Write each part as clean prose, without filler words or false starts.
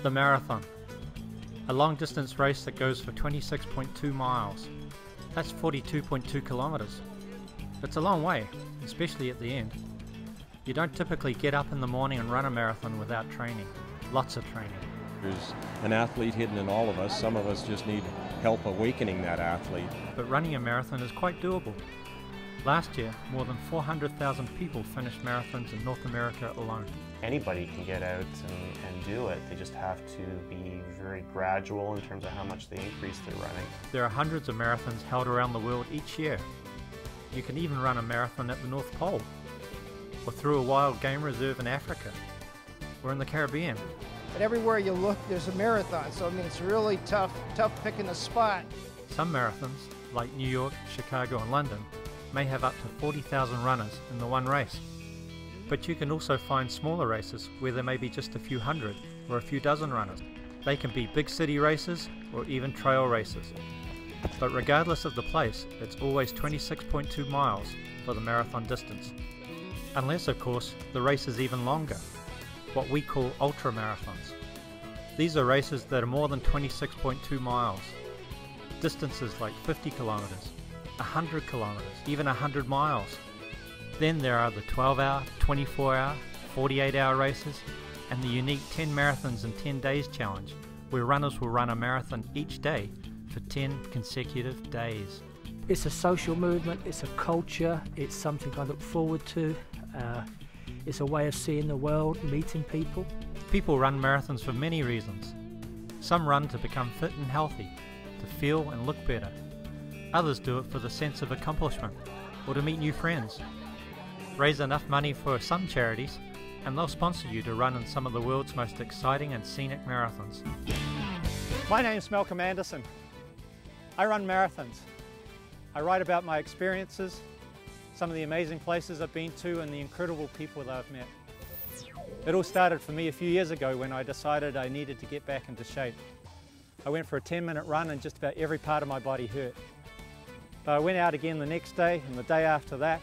The marathon, a long distance race that goes for 26.2 miles. That's 42.2 kilometers. It's a long way, especially at the end. You don't typically get up in the morning and run a marathon without training. Lots of training. There's an athlete hidden in all of us. Some of us just need help awakening that athlete. But running a marathon is quite doable. Last year, more than 400,000 people finished marathons in North America alone. Anybody can get out and do it. They just have to be very gradual in terms of how much they increase their running. There are hundreds of marathons held around the world each year. You can even run a marathon at the North Pole, or through a wild game reserve in Africa, or in the Caribbean. But everywhere you look, there's a marathon, so I mean it's really tough picking a spot. Some marathons, like New York, Chicago and London, may have up to 40,000 runners in the one race. But you can also find smaller races where there may be just a few hundred or a few dozen runners. They can be big city races or even trail races. But regardless of the place, it's always 26.2 miles for the marathon distance. Unless, of course, the race is even longer, what we call ultra marathons. These are races that are more than 26.2 miles. Distances like 50 kilometers, 100 kilometers, even 100 miles. Then there are the 12-hour, 24-hour, 48-hour races, and the unique 10 marathons in 10 days challenge, where runners will run a marathon each day for 10 consecutive days. It's a social movement, it's a culture, it's something I look forward to. It's a way of seeing the world, meeting people. People run marathons for many reasons. Some run to become fit and healthy, to feel and look better. Others do it for the sense of accomplishment, or to meet new friends. Raise enough money for some charities, and they'll sponsor you to run in some of the world's most exciting and scenic marathons. My name's Malcolm Anderson. I run marathons. I write about my experiences, some of the amazing places I've been to, and the incredible people that I've met. It all started for me a few years ago when I decided I needed to get back into shape. I went for a 10-minute run and just about every part of my body hurt. But I went out again the next day and the day after that,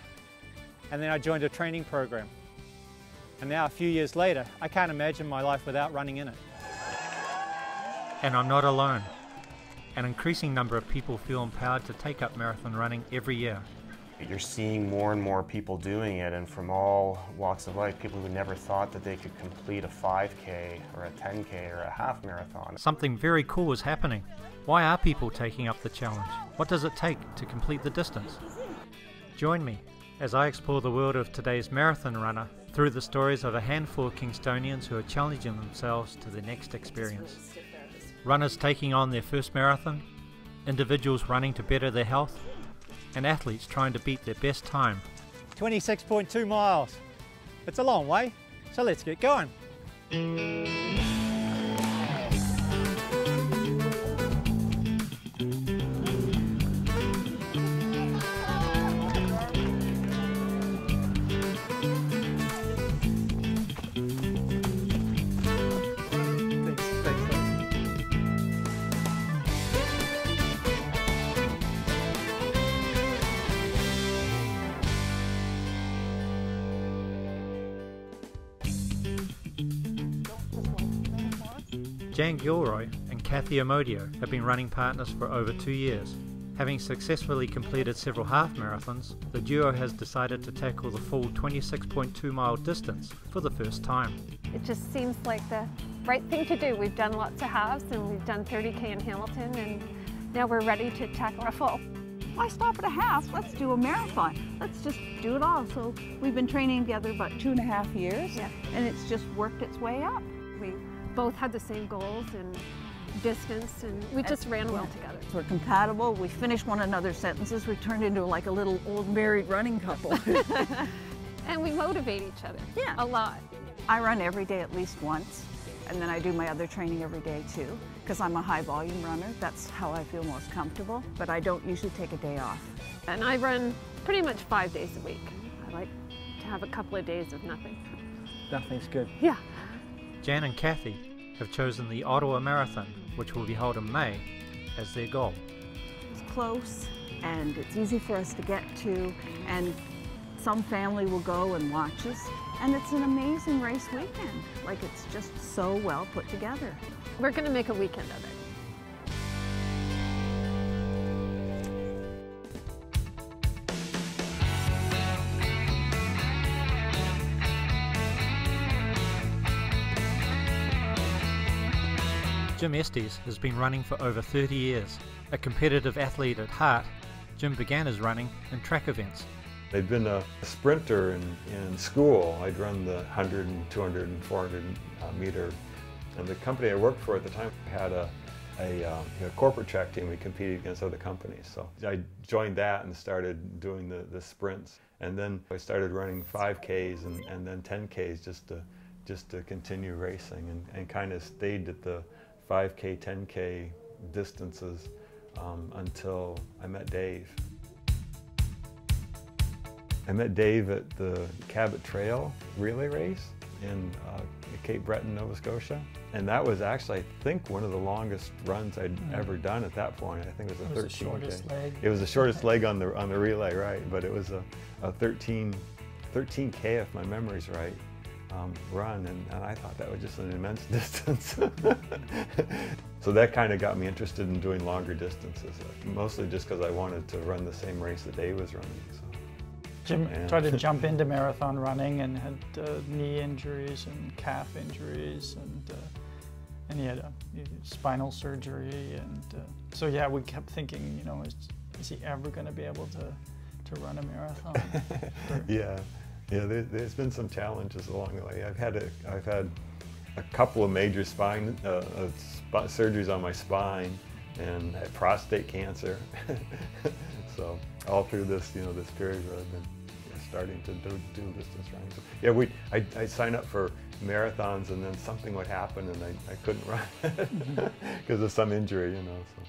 and then I joined a training program. And now, a few years later, I can't imagine my life without running in it. And I'm not alone. An increasing number of people feel empowered to take up marathon running every year. You're seeing more and more people doing it, and from all walks of life, people who never thought that they could complete a 5K or a 10K or a half marathon. Something very cool is happening. Why are people taking up the challenge? What does it take to complete the distance? Join me as I explore the world of today's marathon runner through the stories of a handful of Kingstonians who are challenging themselves to the next experience. Runners taking on their first marathon, individuals running to better their health, and athletes trying to beat their best time. 26.2 miles. It's a long way, so let's get going. Jan Gilroy and Kathy Amodio have been running partners for over 2 years. Having successfully completed several half marathons, the duo has decided to tackle the full 26.2 mile distance for the first time. It just seems like the right thing to do. We've done lots of halves and we've done 30K in Hamilton, and now we're ready to tackle a full. Why stop at a half? Let's do a marathon. Let's just do it all. So we've been training together about 2.5 years, and it's just worked its way up. We both had the same goals and distance, and we just ran well together. We're compatible. We finish one another's sentences. We turned into like a little old married running couple. And we motivate each other a lot. I run every day at least once, and then I do my other training every day too, because I'm a high volume runner. That's how I feel most comfortable, but I don't usually take a day off. And I run pretty much 5 days a week. I like to have a couple of days of nothing. Nothing's good. Yeah. Jan and Kathy have chosen the Ottawa Marathon, which will be held in May, as their goal. It's close and it's easy for us to get to, and some family will go and watch us. And it's an amazing race weekend. Like, it's just so well put together. We're going to make a weekend of it. Jim Estes has been running for over 30 years. A competitive athlete at heart, Jim began his running in track events. I'd been a sprinter in school. I'd run the 100 and 200 and 400 meter. And the company I worked for at the time had a corporate track team. We competed against other companies. So I joined that and started doing the sprints. And then I started running 5Ks and then 10Ks just to continue racing, and kind of stayed at the 5K, 10K distances until I met Dave. I met Dave at the Cabot Trail relay race in Cape Breton, Nova Scotia. And that was actually, I think, one of the longest runs I'd ever done at that point. I think it was a 13K. The shortest leg. It was the shortest leg on the relay, right? But it was a 13K, if my memory's right, run, and I thought that was just an immense distance. So that kind of got me interested in doing longer distances, mostly just because I wanted to run the same race that Dave was running. So. Jim tried to jump into marathon running and had knee injuries and calf injuries, and he had a spinal surgery, and so yeah, we kept thinking, you know, is he ever going to be able to run a marathon? Yeah, there's been some challenges along the way. I've had a couple of major spine surgeries on my spine, and I had prostate cancer. So all through this, this period where I've been starting to do distance running. So, yeah, I signed up for marathons, and then something would happen, and I couldn't run because of some injury, So.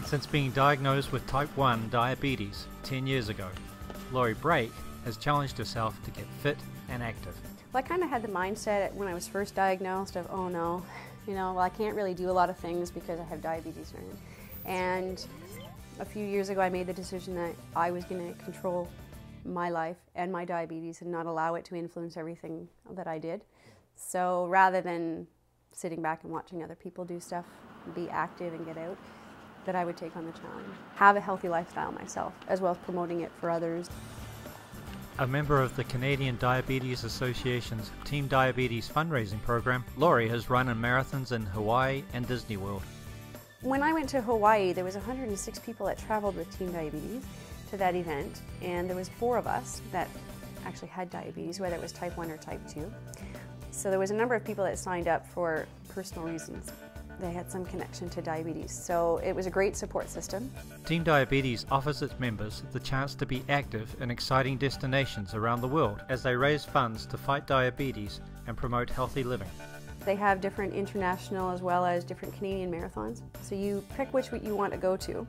Since being diagnosed with type 1 diabetes 10 years ago, Laurie Brake has challenged herself to get fit and active. Well, I kind of had the mindset when I was first diagnosed of, oh no, well, I can't really do a lot of things because I have diabetes. And a few years ago I made the decision that I was going to control my life and my diabetes and not allow it to influence everything that I did. So rather than sitting back and watching other people do stuff, be active and get out, that I would take on the challenge. Have a healthy lifestyle myself, as well as promoting it for others. A member of the Canadian Diabetes Association's Team Diabetes fundraising program, Laurie has run in marathons in Hawaii and Disney World. When I went to Hawaii, there was 106 people that traveled with Team Diabetes to that event, and there was 4 of us that actually had diabetes, whether it was type 1 or type 2. So there was a number of people that signed up for personal reasons. They had some connection to diabetes, so it was a great support system. Team Diabetes offers its members the chance to be active in exciting destinations around the world as they raise funds to fight diabetes and promote healthy living. They have different international as well as different Canadian marathons, so you pick which you want to go to,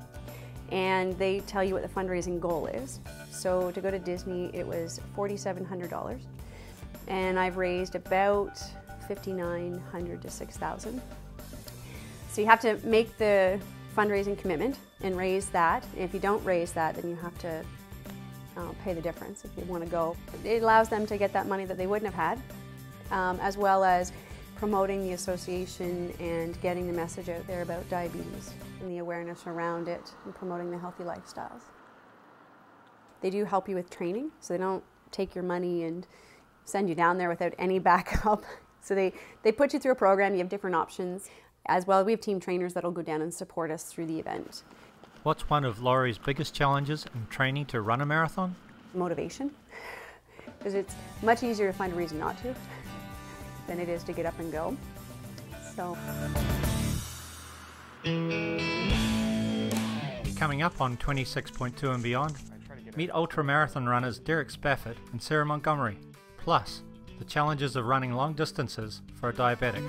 and they tell you what the fundraising goal is. So to go to Disney, it was $4,700, and I've raised about $5,900 to $6,000. So you have to make the fundraising commitment and raise that. If you don't raise that, then you have to pay the difference if you want to go. It allows them to get that money that they wouldn't have had, as well as promoting the association and getting the message out there about diabetes and the awareness around it and promoting the healthy lifestyles. They do help you with training, so they don't take your money and send you down there without any backup. So they put you through a program, you have different options. As well, we have team trainers that'll go down and support us through the event. What's one of Laurie's biggest challenges in training to run a marathon? Motivation. Because it's much easier to find a reason not to than it is to get up and go. So. Coming up on 26.2 and beyond, meet ultramarathon runners Derek Spafford and Sarah Montgomery. Plus, the challenges of running long distances for a diabetic.